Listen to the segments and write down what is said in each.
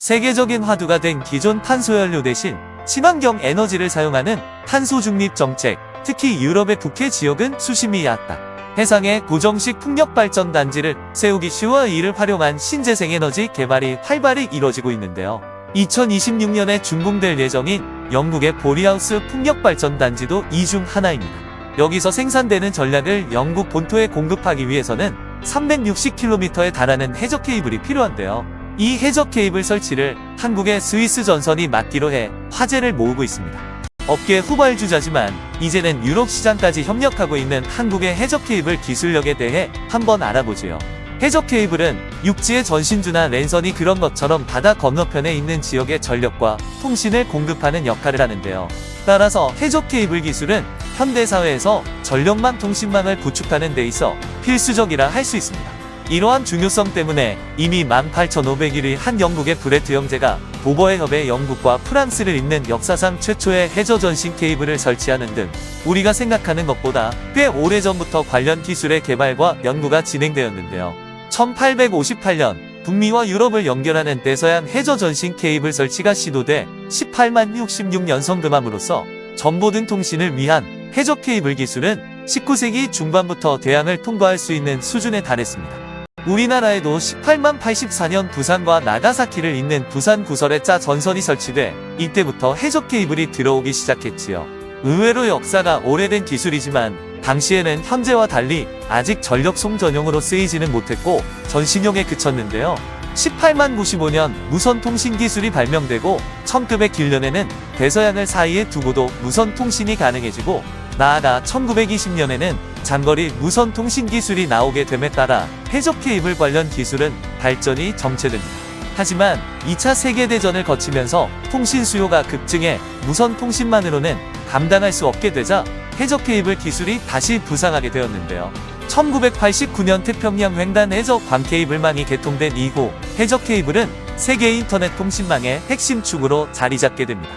세계적인 화두가 된 기존 탄소연료 대신 친환경 에너지를 사용하는 탄소 중립 정책, 특히 유럽의 북해 지역은 수심이 얕다. 해상에 고정식 풍력발전 단지를 세우기 쉬워 이를 활용한 신재생에너지 개발이 활발히 이뤄지고 있는데요. 2026년에 준공될 예정인 영국의 보리하우스 풍력발전 단지도 이 중 하나입니다. 여기서 생산되는 전략을 영국 본토에 공급하기 위해서는 360km에 달하는 해저 케이블이 필요한데요. 이 해저 케이블 설치를 한국의 스위스 전선이 맡기로 해 화제를 모으고 있습니다. 업계 후발주자지만 이제는 유럽 시장까지 협력하고 있는 한국의 해저 케이블 기술력에 대해 한번 알아보지요. 해저 케이블은 육지의 전신주나 랜선이 그런 것처럼 바다 건너편에 있는 지역의 전력과 통신을 공급하는 역할을 하는데요. 따라서 해저 케이블 기술은 현대사회에서 전력망 통신망을 구축하는 데 있어 필수적이라 할 수 있습니다. 이러한 중요성 때문에 이미 18,500일의 한 영국의 브레트 형제가 도버해 협에 영국과 프랑스를 잇는 역사상 최초의 해저 전신 케이블을 설치하는 등 우리가 생각하는 것보다 꽤 오래전부터 관련 기술의 개발과 연구가 진행되었는데요. 1858년 북미와 유럽을 연결하는 대서양 해저 전신 케이블 설치가 시도돼 18만 66년 성금함으로써 정보등 통신을 위한 해저 케이블 기술은 19세기 중반부터 대양을 통과할 수 있는 수준에 달했습니다. 우리나라에도 18만 84년 부산과 나가사키를 잇는 부산 구설에 짜 전선이 설치돼 이때부터 해저 케이블이 들어오기 시작했지요. 의외로 역사가 오래된 기술이지만 당시에는 현재와 달리 아직 전력송 전용으로 쓰이지는 못했고 전신용에 그쳤는데요. 18만 95년 무선 통신 기술이 발명되고 1901년에는 대서양을 사이에 두고도 무선 통신이 가능해지고 나아가 1920년에는 장거리 무선 통신 기술이 나오게 됨에 따라 해저 케이블 관련 기술은 발전이 정체됩니다. 하지만 2차 세계대전을 거치면서 통신 수요가 급증해 무선 통신만으로는 감당할 수 없게 되자 해저 케이블 기술이 다시 부상하게 되었는데요. 1989년 태평양 횡단 해저 광 케이블망이 개통된 이후 해저 케이블은 세계 인터넷 통신망의 핵심 축으로 자리 잡게 됩니다.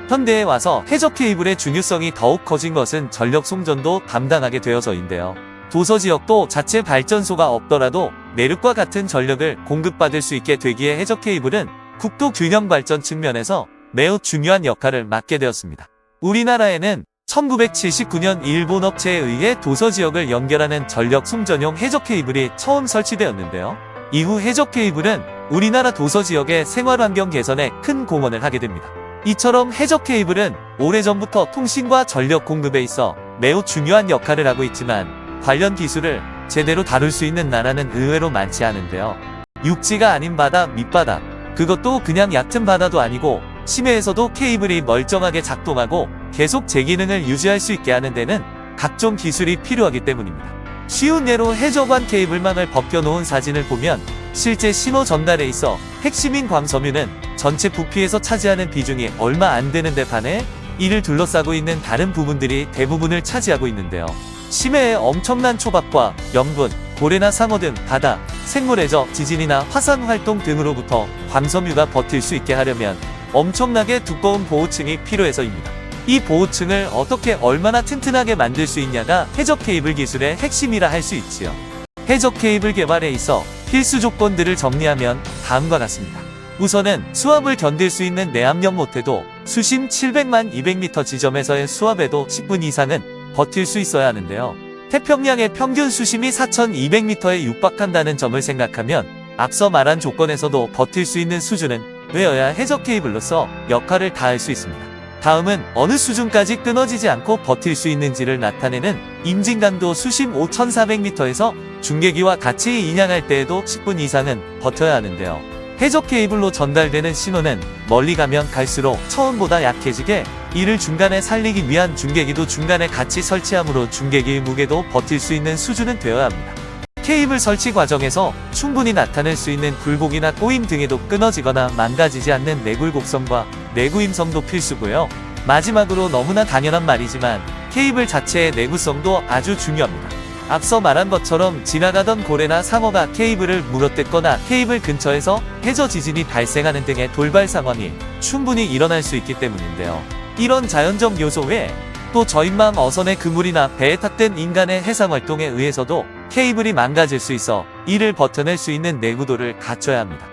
현대에 와서 해저 케이블의 중요성이 더욱 커진 것은 전력 송전도 담당하게 되어서인데요. 도서 지역도 자체 발전소가 없더라도 내륙과 같은 전력을 공급받을 수 있게 되기에 해저 케이블은 국토 균형 발전 측면에서 매우 중요한 역할을 맡게 되었습니다. 우리나라에는 1979년 일본 업체에 의해 도서 지역을 연결하는 전력 송전용 해저 케이블이 처음 설치되었는데요. 이후 해저 케이블은 우리나라 도서 지역의 생활환경 개선에 큰 공헌을 하게 됩니다. 이처럼 해저 케이블은 오래전부터 통신과 전력 공급에 있어 매우 중요한 역할을 하고 있지만 관련 기술을 제대로 다룰 수 있는 나라는 의외로 많지 않은데요. 육지가 아닌 바다, 밑바다, 그것도 그냥 얕은 바다도 아니고 심해에서도 케이블이 멀쩡하게 작동하고 계속 제 기능을 유지할 수 있게 하는 데는 각종 기술이 필요하기 때문입니다. 쉬운 예로 해저관 케이블망을 벗겨놓은 사진을 보면 실제 신호 전달에 있어 핵심인 광섬유는 전체 부피에서 차지하는 비중이 얼마 안 되는데 반해 이를 둘러싸고 있는 다른 부분들이 대부분을 차지하고 있는데요. 심해의 엄청난 초밥과 염분, 고래나 상어 등 바다, 생물해저, 지진이나 화산 활동 등으로부터 광섬유가 버틸 수 있게 하려면 엄청나게 두꺼운 보호층이 필요해서입니다. 이 보호층을 어떻게 얼마나 튼튼하게 만들 수 있냐가 해저 케이블 기술의 핵심이라 할 수 있지요. 해저 케이블 개발에 있어 필수 조건들을 정리하면 다음과 같습니다. 우선은 수압을 견딜 수 있는 내압력 못해도 수심 700만 200m 지점에서의 수압에도 10분 이상은 버틸 수 있어야 하는데요. 태평양의 평균 수심이 4200m에 육박한다는 점을 생각하면 앞서 말한 조건에서도 버틸 수 있는 수준은 되어야 해저 케이블로서 역할을 다할 수 있습니다. 다음은 어느 수준까지 끊어지지 않고 버틸 수 있는지를 나타내는 임진강도 수심 5400m에서 중계기와 같이 인양할 때에도 10분 이상은 버텨야 하는데요. 해저 케이블로 전달되는 신호는 멀리 가면 갈수록 처음보다 약해지게 이를 중간에 살리기 위한 중계기도 중간에 같이 설치하므로 중계기의 무게도 버틸 수 있는 수준은 되어야 합니다. 케이블 설치 과정에서 충분히 나타낼 수 있는 굴곡이나 꼬임 등에도 끊어지거나 망가지지 않는 내굴곡성과 내구임성도 필수고요. 마지막으로 너무나 당연한 말이지만 케이블 자체의 내구성도 아주 중요합니다. 앞서 말한 것처럼 지나가던 고래나 상어가 케이블을 물어뜯거나 케이블 근처에서 해저 지진이 발생하는 등의 돌발 상황이 충분히 일어날 수 있기 때문인데요. 이런 자연적 요소 외에 또 저인망 어선의 그물이나 배에 탔던 인간의 해상활동에 의해서도 케이블이 망가질 수 있어 이를 버텨낼 수 있는 내구도를 갖춰야 합니다.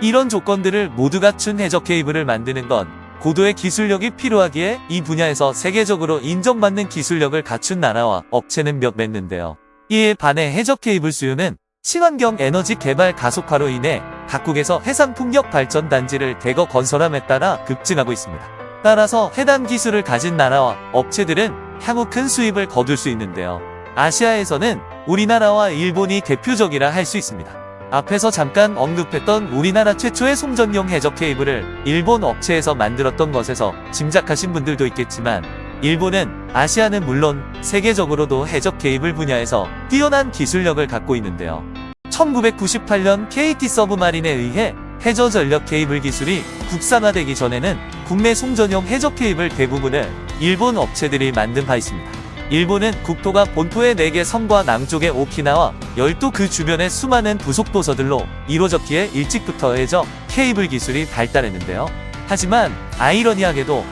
이런 조건들을 모두 갖춘 해저 케이블을 만드는 건 고도의 기술력이 필요하기에 이 분야에서 세계적으로 인정받는 기술력을 갖춘 나라와 업체는 몇 맺는데요. 이에 반해 해저 케이블 수요는 친환경 에너지 개발 가속화로 인해 각국에서 해상풍력 발전 단지를 대거 건설함에 따라 급증하고 있습니다. 따라서 해당 기술을 가진 나라와 업체들은 향후 큰 수입을 거둘 수 있는데요. 아시아에서는 우리나라와 일본이 대표적이라 할 수 있습니다. 앞에서 잠깐 언급했던 우리나라 최초의 송전용 해저 케이블을 일본 업체에서 만들었던 것에서 짐작하신 분들도 있겠지만, 일본은 아시아는 물론 세계적으로도 해저 케이블 분야에서 뛰어난 기술력을 갖고 있는데요. 1998년 KT 서브마린에 의해 해저 전력 케이블 기술이 국산화되기 전에는 국내 송전용 해저 케이블 대부분을 일본 업체들이 만든 바 있습니다. 일본은 국토가 본토의 4개 섬과 남쪽의 오키나와 열도 그 주변의 수많은 부속도서들로 이루어졌기에 일찍부터 해저 케이블 기술이 발달했는데요. 하지만 아이러니하게도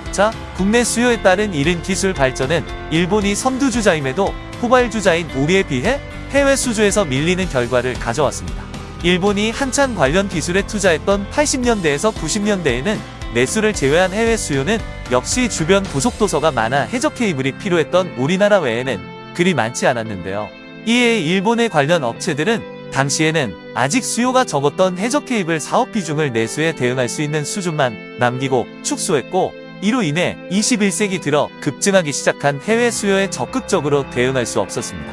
국내 수요에 따른 이른 기술 발전은 일본이 선두주자임에도 후발주자인 우리에 비해 해외 수주에서 밀리는 결과를 가져왔습니다. 일본이 한창 관련 기술에 투자했던 80년대에서 90년대에는 내수를 제외한 해외 수요는 역시 주변 부속도서가 많아 해저 케이블이 필요했던 우리나라 외에는 그리 많지 않았는데요. 이에 일본의 관련 업체들은 당시에는 아직 수요가 적었던 해저 케이블 사업 비중을 내수에 대응할 수 있는 수준만 남기고 축소했고, 이로 인해 21세기 들어 급증하기 시작한 해외 수요에 적극적으로 대응할 수 없었습니다.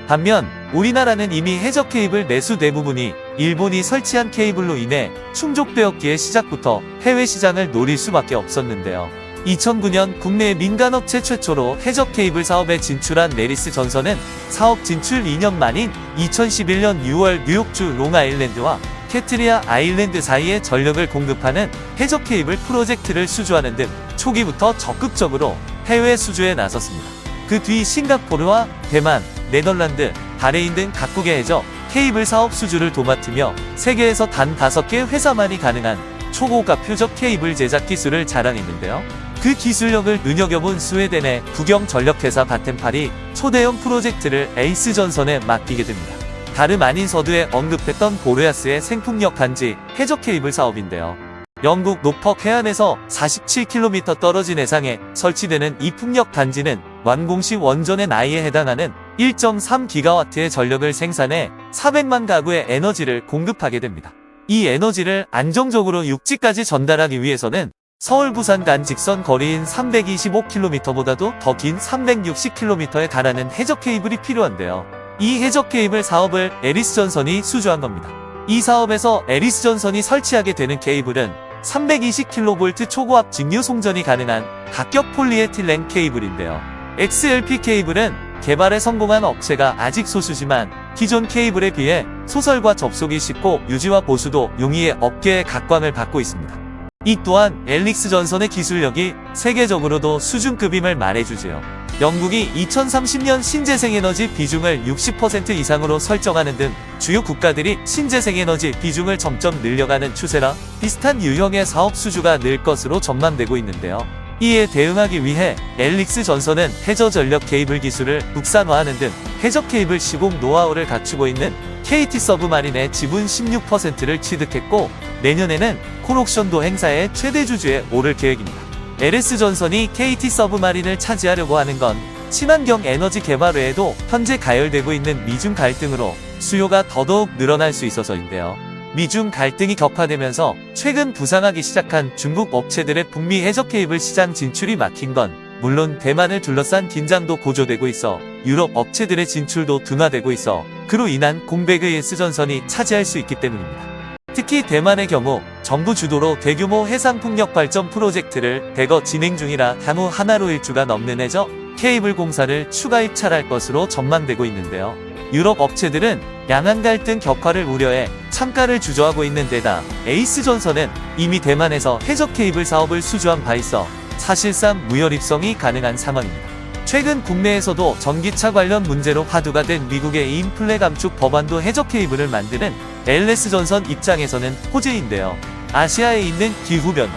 반면 우리나라는 이미 해저 케이블 내수 대부분이 일본이 설치한 케이블로 인해 충족되었기에 시작부터 해외 시장을 노릴 수밖에 없었는데요. 2009년 국내 민간업체 최초로 해저 케이블 사업에 진출한 내리스 전선은 사업 진출 2년 만인 2011년 6월 뉴욕주 롱아일랜드와 캐트리아 아일랜드 사이에 전력을 공급하는 해저 케이블 프로젝트를 수주하는 등 초기부터 적극적으로 해외 수주에 나섰습니다. 그 뒤 싱가포르와 대만, 네덜란드, 바레인 등 각국의 해저 케이블 사업 수주를 도맡으며 세계에서 단 5개 회사만이 가능한 초고가 표적 케이블 제작 기술을 자랑했는데요. 그 기술력을 눈여겨본 스웨덴의 국영전력회사 바텐팔이 초대형 프로젝트를 에이스전선에 맡기게 됩니다. 다름 아닌 서두에 언급했던 보레아스의 생풍력 간지 해저 케이블 사업인데요. 영국 노퍽 해안에서 47km 떨어진 해상에 설치되는 이 풍력 단지는 완공 시 원전의 나이에 해당하는 1.3기가와트의 전력을 생산해 400만 가구의 에너지를 공급하게 됩니다. 이 에너지를 안정적으로 육지까지 전달하기 위해서는 서울 부산 간 직선 거리인 325km보다도 더 긴 360km에 달하는 해저 케이블이 필요한데요. 이 해저 케이블 사업을 에리스전선이 수주한 겁니다. 이 사업에서 에리스전선이 설치하게 되는 케이블은 320kV 초고압 직류 송전이 가능한 각격 폴리에틸렌 케이블인데요. XLP 케이블은 개발에 성공한 업체가 아직 소수지만 기존 케이블에 비해 소설과 접속이 쉽고 유지와 보수도 용이해 업계의 각광을 받고 있습니다. 이 또한 엘릭스 전선의 기술력이 세계적으로도 수준급임을 말해주지요. 영국이 2030년 신재생에너지 비중을 60% 이상으로 설정하는 등 주요 국가들이 신재생에너지 비중을 점점 늘려가는 추세라 비슷한 유형의 사업 수주가 늘 것으로 전망되고 있는데요. 이에 대응하기 위해 엘릭스 전선은 해저 전력 케이블 기술을 국산화하는 등 해저 케이블 시공 노하우를 갖추고 있는 KT 서브마린의 지분 16%를 취득했고, 내년에는 콜옥션도 행사의 최대 주주에 오를 계획입니다. LS 전선이 KT 서브마린을 차지하려고 하는 건 친환경 에너지 개발 외에도 현재 가열되고 있는 미중 갈등으로 수요가 더더욱 늘어날 수 있어서인데요. 미중 갈등이 격화되면서 최근 부상하기 시작한 중국 업체들의 북미 해저 케이블 시장 진출이 막힌 건 물론 대만을 둘러싼 긴장도 고조되고 있어 유럽 업체들의 진출도 둔화되고 있어 그로 인한 공백의 S전선이 차지할 수 있기 때문입니다. 특히 대만의 경우 정부 주도로 대규모 해상풍력 발전 프로젝트를 대거 진행 중이라 향후 하나로 일주가 넘는 해저 케이블 공사를 추가 입찰할 것으로 전망되고 있는데요. 유럽 업체들은 양안 갈등 격화를 우려해 참가를 주저하고 있는 데다 에이스전선은 이미 대만에서 해저 케이블 사업을 수주한 바 있어 사실상 무혈 입성이 가능한 상황입니다. 최근 국내에서도 전기차 관련 문제로 화두가 된 미국의 인플레 감축 법안도 해저 케이블을 만드는 LS전선 입장에서는 호재인데요. 아시아에 있는 기후변화,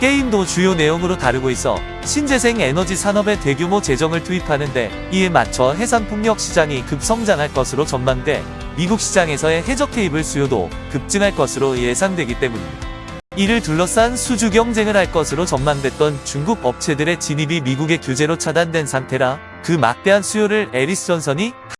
게임도 주요 내용으로 다루고 있어 신재생 에너지 산업에 대규모 재정을 투입하는데 이에 맞춰 해상풍력 시장이 급성장할 것으로 전망돼 미국 시장에서의 해저 케이블 수요도 급증할 것으로 예상되기 때문입니다. 이를 둘러싼 수주 경쟁을 할 것으로 전망됐던 중국 업체들의 진입이 미국의 규제로 차단된 상태라 그 막대한 수요를 에리스 존선이